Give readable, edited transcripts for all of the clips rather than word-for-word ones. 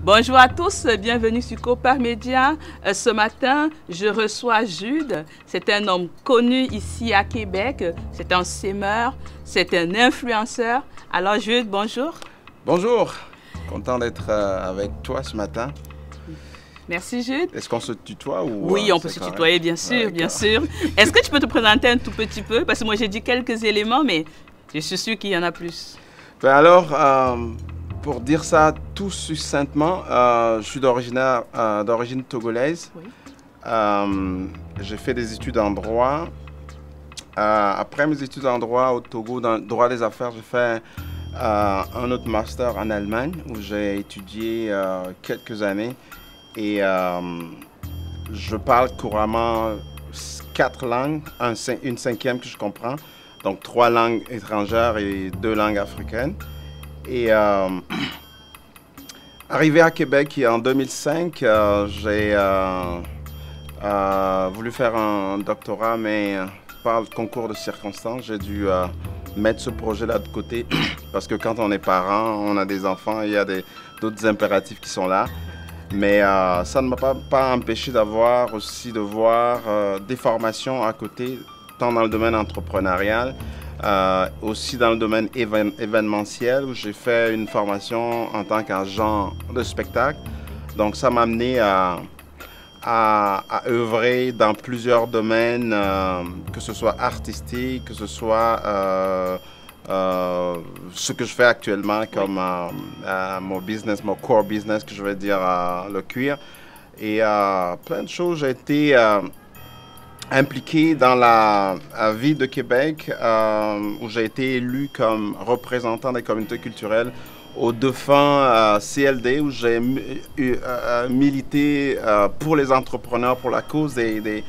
Bonjour à tous, bienvenue sur Cooper Media. Ce matin, je reçois Jude. C'est un homme connu ici à Québec. C'est un semeur, c'est un influenceur. Alors Jude, bonjour. Bonjour, content d'être avec toi ce matin. Merci Jude. Est-ce qu'on se tutoie ou Oui, on peut se tutoyer, bien sûr, bien sûr. Est-ce que tu peux te présenter un tout petit peu? Parce que moi j'ai dit quelques éléments, mais je suis sûre qu'il y en a plus. Ben alors, pour dire ça tout succinctement, je suis d'origine togolaise. Oui. J'ai fait des études en droit. Après mes études en droit au Togo, dans le droit des affaires, j'ai fait un autre master en Allemagne où j'ai étudié quelques années. Et je parle couramment 4 langues, une cinquième que je comprends. Donc 3 langues étrangères et 2 langues africaines. Et arrivé à Québec en 2005, j'ai voulu faire un doctorat, mais par le concours de circonstances, j'ai dû mettre ce projet-là de côté. Parce que quand on est parent, on a des enfants, il y a d'autres impératifs qui sont là. Mais ça ne m'a pas empêché de voir des formations à côté, tant dans le domaine entrepreneurial, aussi dans le domaine événementiel, où j'ai fait une formation en tant qu'agent de spectacle. Donc ça m'a amené à œuvrer dans plusieurs domaines, que ce soit artistique, que ce soit ce que je fais actuellement comme mon core business, que je vais dire le cuir. Et plein de choses. J'ai été impliqué dans la vie de Québec, où j'ai été élu comme représentant des communautés culturelles au défunt CLD, où j'ai milité pour les entrepreneurs, pour la cause des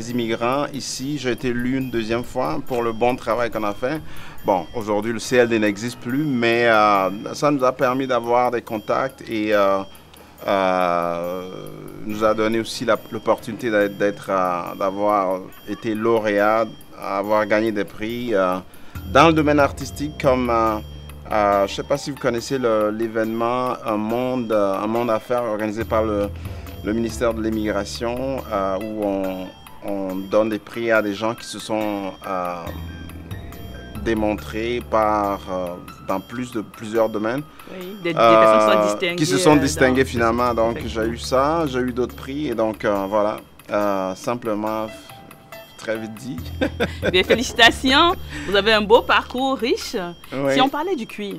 immigrants. Ici, j'ai été élu une deuxième fois pour le bon travail qu'on a fait. Bon, aujourd'hui, le CLD n'existe plus, mais ça nous a permis d'avoir des contacts et nous a donné aussi l'opportunité d'avoir été lauréat, avoir gagné des prix dans le domaine artistique comme... je ne sais pas si vous connaissez l'événement Un monde Affaires organisé par le ministère de l'Immigration, où on donne des prix à des gens qui se sont démontrés dans plusieurs domaines. Oui, des personnes sont distinguées, qui se sont distinguées finalement. Donc j'ai eu ça, j'ai eu d'autres prix et donc voilà, simplement... Très vite dit. Bien, félicitations. Vous avez un beau parcours riche. Oui. Si on parlait du cuir.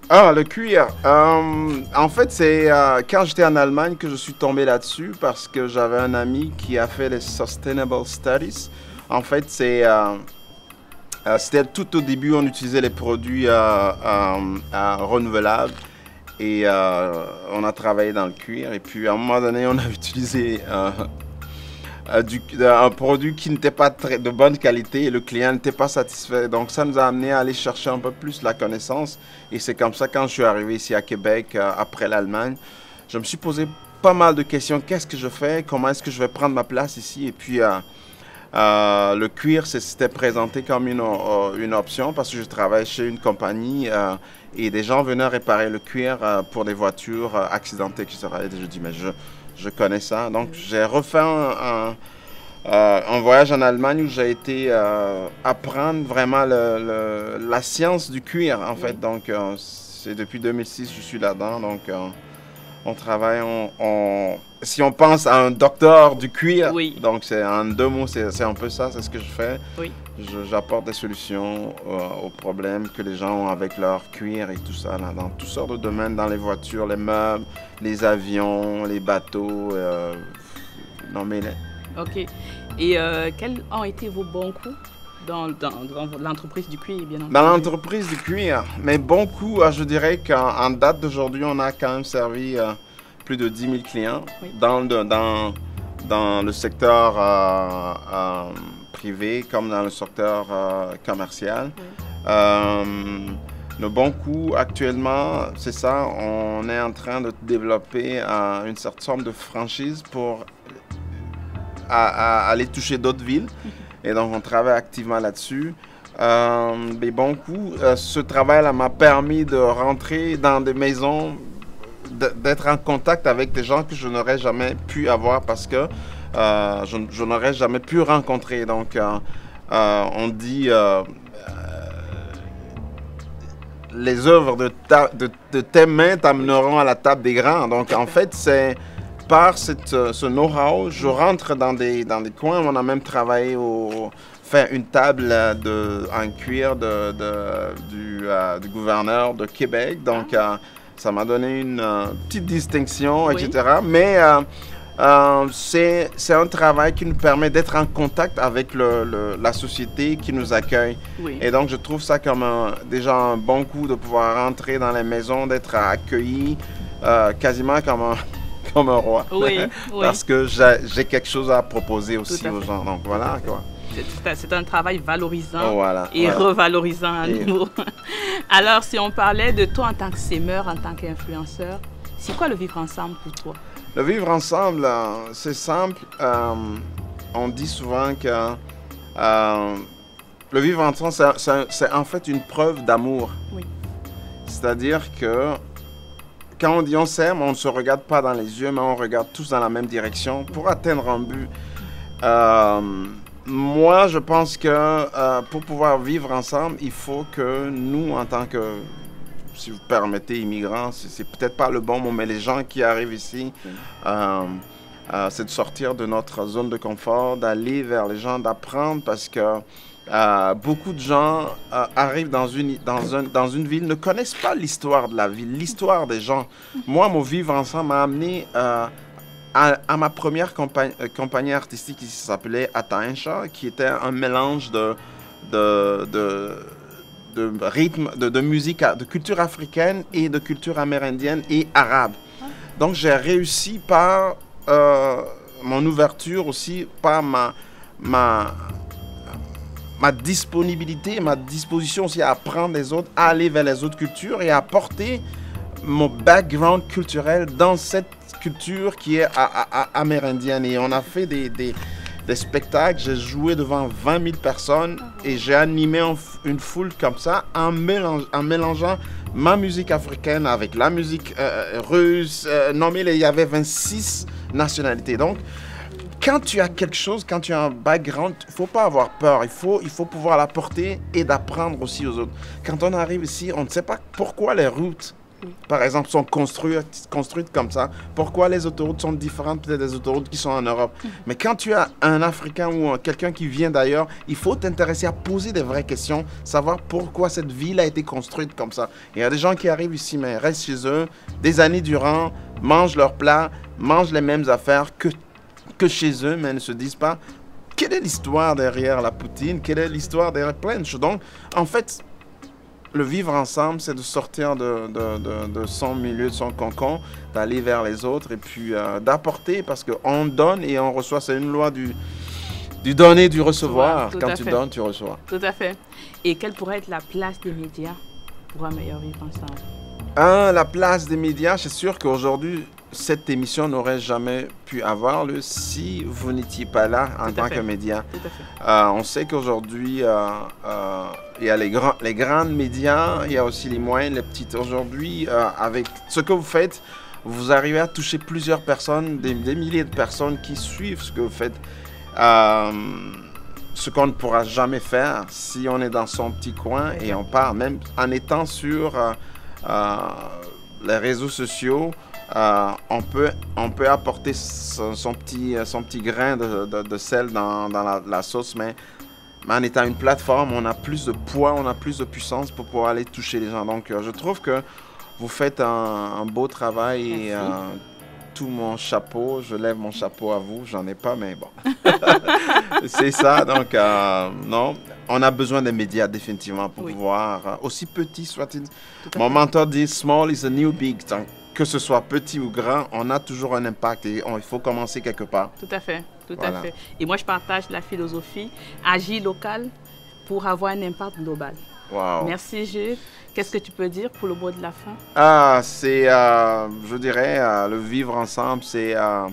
Ah, le cuir. En fait, c'est quand j'étais en Allemagne que je suis tombé là-dessus parce que j'avais un ami qui a fait les Sustainable Studies. En fait, c'était tout au début, on utilisait les produits renouvelables et on a travaillé dans le cuir. Et puis, à un moment donné, on a utilisé... un produit qui n'était pas de bonne qualité et le client n'était pas satisfait. Donc ça nous a amené à aller chercher un peu plus la connaissance. Et c'est comme ça, quand je suis arrivé ici à Québec, après l'Allemagne, je me suis posé pas mal de questions. Qu'est-ce que je fais? Comment est-ce que je vais prendre ma place ici? Et puis le cuir s'était présenté comme une option parce que je travaille chez une compagnie et des gens venaient réparer le cuir pour des voitures accidentées, etc. Et je dis, mais je connais ça. Donc, j'ai refait un voyage en Allemagne où j'ai été apprendre vraiment la science du cuir, en fait. Donc, c'est depuis 2006 que je suis là-dedans. Donc, on travaille, si on pense à un docteur du cuir, oui. Donc en 2 mots, c'est un peu ça, c'est ce que je fais. Oui. J'apporte des solutions aux problèmes que les gens ont avec leur cuir et tout ça, là, dans toutes sortes de domaines, dans les voitures, les meubles, les avions, les bateaux, nommez-les. OK. Et quels ont été vos bons coups dans l'entreprise du cuir, bien entendu? Dans l'entreprise du cuir, mes bons coups, je dirais qu'en date d'aujourd'hui, on a quand même servi plus de 10 000 clients, oui. dans le secteur privé comme dans le secteur commercial. Oui. Nos bons coups actuellement, c'est ça, on est en train de développer une certaine forme de franchise pour aller toucher d'autres villes. Et donc, on travaille activement là-dessus. Mais bon coup, ce travail-là m'a permis de rentrer dans des maisons d'être en contact avec des gens que je n'aurais jamais pu avoir parce que je n'aurais jamais pu rencontrer. Donc, on dit les œuvres de tes mains t'amèneront à la table des grands. Donc, en fait, c'est par ce know-how, je rentre dans des coins. On a même travaillé fait une table en cuir du gouverneur de Québec. Donc, ça m'a donné une petite distinction, Oui. etc. Mais c'est un travail qui nous permet d'être en contact avec la société qui nous accueille. Oui. Et donc, je trouve ça comme déjà un bon coup de pouvoir rentrer dans les maisons, d'être accueilli quasiment comme un roi. Oui, oui. Parce que j'ai quelque chose à proposer aussi aux gens. Donc, voilà, quoi. C'est un travail valorisant Voilà, et voilà. revalorisant à Et- nouveau. Alors, si on parlait de toi en tant que sémeur, en tant qu'influenceur, c'est quoi le vivre ensemble pour toi? Le vivre ensemble, c'est simple. On dit souvent que le vivre ensemble, c'est en fait une preuve d'amour. Oui. C'est-à-dire que quand on dit on s'aime, on ne se regarde pas dans les yeux, mais on regarde tous dans la même direction pour atteindre un but. Moi, je pense que pour pouvoir vivre ensemble, il faut que nous, en tant que, si vous permettez, immigrants, c'est peut-être pas le bon mot, mais les gens qui arrivent ici, c'est de sortir de notre zone de confort, d'aller vers les gens, d'apprendre, parce que beaucoup de gens arrivent dans une ville, ne connaissent pas l'histoire de la ville, l'histoire des gens. Moi, mon vivre ensemble m'a amené à ma première compagnie artistique qui s'appelait Ataensha, qui était un mélange de rythme, de musique, de culture africaine et de culture amérindienne et arabe. Donc j'ai réussi par mon ouverture aussi, par ma disponibilité, ma disposition aussi à apprendre les autres, à aller vers les autres cultures et à apporter mon background culturel dans cette culture qui est amérindienne. Et on a fait des spectacles, j'ai joué devant 20 000 personnes et j'ai animé une foule comme ça en mélangeant ma musique africaine avec la musique russe. Non, mais il y avait 26 nationalités. Donc, quand tu as quelque chose, quand tu as un background, il ne faut pas avoir peur. Il faut pouvoir l'apporter et d'apprendre aussi aux autres. Quand on arrive ici, on ne sait pas pourquoi les routes, par exemple, sont construites comme ça. Pourquoi les autoroutes sont différentes peut-être des autoroutes qui sont en Europe. Mais quand tu as un Africain ou quelqu'un qui vient d'ailleurs, il faut t'intéresser à poser des vraies questions, savoir pourquoi cette ville a été construite comme ça. Il y a des gens qui arrivent ici, mais restent chez eux des années durant, mangent leurs plats, mangent les mêmes affaires que chez eux, mais ne se disent pas quelle est l'histoire derrière la poutine, quelle est l'histoire derrière plein de choses. Donc, en fait, le vivre ensemble, c'est de sortir de son milieu, de son cocon, d'aller vers les autres et puis d'apporter parce qu'on donne et on reçoit. C'est une loi du donner, du recevoir. Quand tu donnes, tu reçois. Tout à fait. Et quelle pourrait être la place des médias pour un meilleur vivre ensemble? La place des médias, c'est sûr qu'aujourd'hui, cette émission n'aurait jamais pu avoir lieu si vous n'étiez pas là en tant que média. Tout à fait. On sait qu'aujourd'hui, il y a les grands médias, il y a aussi les moyens, les petites. Aujourd'hui, avec ce que vous faites, vous arrivez à toucher plusieurs personnes, des milliers de personnes qui suivent ce que vous faites. Ce qu'on ne pourra jamais faire si on est dans son petit coin et on part, même en étant sur les réseaux sociaux. On peut apporter son petit grain de sel dans la sauce, mais en étant une plateforme, on a plus de poids, on a plus de puissance pour pouvoir aller toucher les gens. Donc, je trouve que vous faites un beau travail et tout mon chapeau, je lève mon chapeau à vous, j'en ai pas, mais bon. C'est ça, donc non, on a besoin des médias définitivement pour pouvoir, aussi petit soit-il. Mon mentor dit « Small is the new big ». Donc, que ce soit petit ou grand, on a toujours un impact et il faut commencer quelque part. Tout à fait, tout à fait. Et moi, je partage la philosophie agir local pour avoir un impact global. Wow. Merci, Jules. Qu'est-ce que tu peux dire pour le mot de la fin? Je dirais, le vivre ensemble, on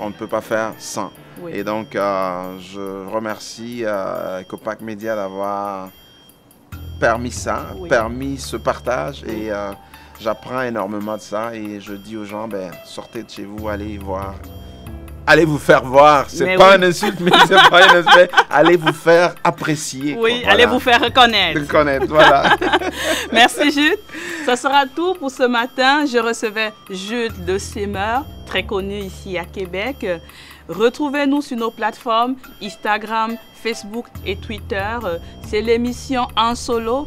ne peut pas faire sans. Oui. Et donc, je remercie Ecopac Media d'avoir permis ça, permis ce partage et j'apprends énormément de ça et je dis aux gens, ben, sortez de chez vous, allez voir. Allez vous faire voir. C'est pas une insulte, mais c'est pas une insulte. Allez vous faire apprécier. Oui, voilà. Allez vous faire reconnaître. Reconnaître, voilà. Merci Jude. Ça sera tout pour ce matin. Je recevais Jude Le Semeur, très connu ici à Québec. Retrouvez-nous sur nos plateformes Instagram, Facebook et Twitter. C'est l'émission En Solo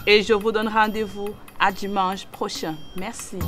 et je vous donne rendez-vous à dimanche prochain. Merci.